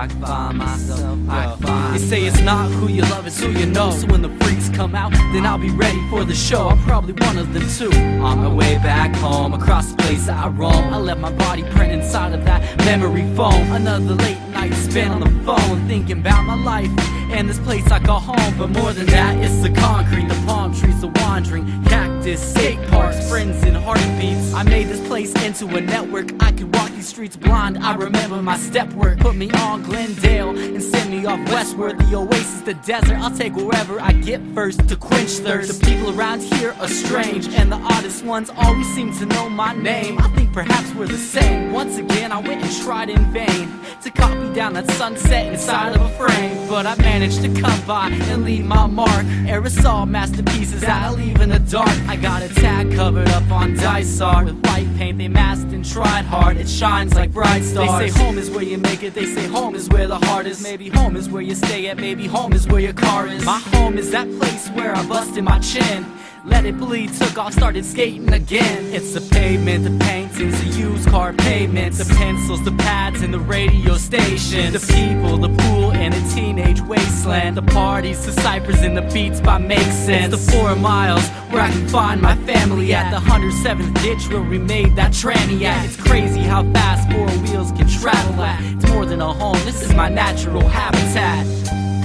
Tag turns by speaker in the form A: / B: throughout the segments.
A: I can find myself, I can find. They say it's not who you love, it's who you know. So when the freaks come out, then I'll be ready for the show. I'm probably one of them too. On my way back home, across the place I roam, I let my body print inside of that memory foam. Another late night spent on the phone, thinking about my life and this place I call home. But more than that, it's the concrete, the palm trees, the wandering cactus, skate parks, friends and heartbeats. I made this place into a network. I could walk these streets blind. I remember my step work. Put me on Glendale and send me off westward. The oasis, the desert, I'll take wherever I get first to quench thirst. The people around here are strange, and the oddest ones always seem to know my name. I think perhaps we're the same. Once again, I went and tried in vain to copy down that sunset inside of a frame, but I managed to come by and leave my mark. Aerosol masterpieces I leave in the dark. I got a tag covered up on dice art with white paint. They masked and tried hard. It shines like bright stars. They say home is where you make it. They say home is where the heart is. Maybe home is where you stay at. Maybe home is where your car is. My home is that place where I busted my chin, let it bleed, took off, started skating again. It's the pavement, the paintings, the used car pavements, the pencils, the pads, and the radio stations, the people, the pool, and the teenage wasteland, the parties, the ciphers, and the beats by Make Sense. It's the 4 miles where I can find my family at, the 107th ditch where we made that tranny at. It's crazy how fast 4 wheels can travel at. It's more than a home, this is my natural habitat.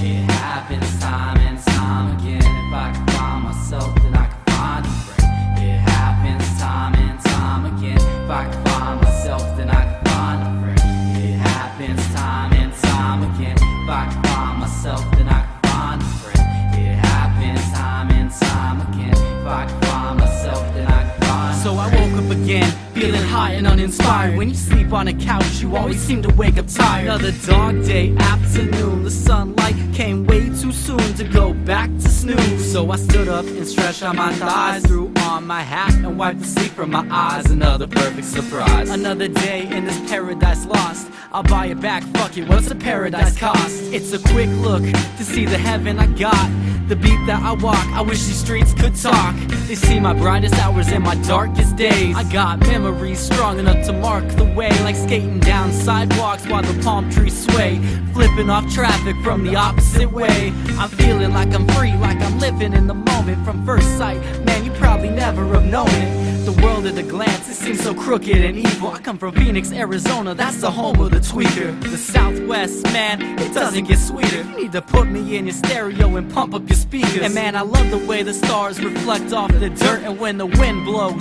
A: It happens time and time again. If I can find myself, then I can find a friend. It happens time and time again. If I can find myself, then I can find a friend. It happens time and time again. If I can find myself, then I can find a friend. It happens time and time again. If I can find myself, then I can find a friend. So I woke up again, feeling high and uninspired. When you sleep on a couch, you always seem to wake up tired. Another dog day afternoon, the sunlight came way too soon to go back to snooze. So I stood up and stretched out my thighs, threw on my hat and wiped the sleep from my eyes. Another perfect surprise. Another day in this paradise lost. I'll buy it back, fuck it, what's the paradise cost? It's a quick look to see the heaven I got, the beat that I walk. I wish these streets could talk. They see my brightest hours and my darkest days. I got memories strong enough to mark the way, like skating down sidewalks while the palm trees sway, flipping off traffic from the opposite way. I'm feeling like I'm free, like I'm living in the moment. From first sight, man, you probably never have known it. The world at a glance, it seems so crooked and evil. I come from Phoenix, Arizona, that's the home of the tweaker. The Southwest, man, it doesn't get sweeter. You need to put me in your stereo and pump up your speakers. And man, I love the way the stars reflect off the dirt, and when the wind blows,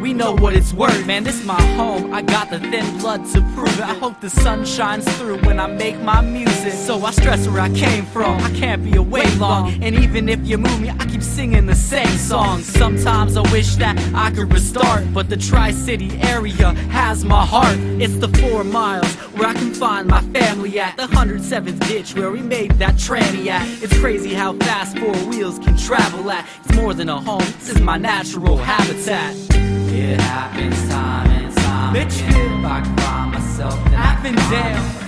A: we know what it's worth. Man, this my home, I got the thin blood to prove it. I hope the sun shines through when I make my music. So I stress where I came from, I can't be away long. And even if you move me, I keep singing the same songs. Sometimes I wish that I could restart, but the Tri-City area has my heart. It's the 4 miles where I can find my family at, the 107th ditch where we made that tranny at. It's crazy how fast 4 wheels can travel at. It's more than a home, this is my natural habitat. It happens time and time again. If I can find myself, then I can find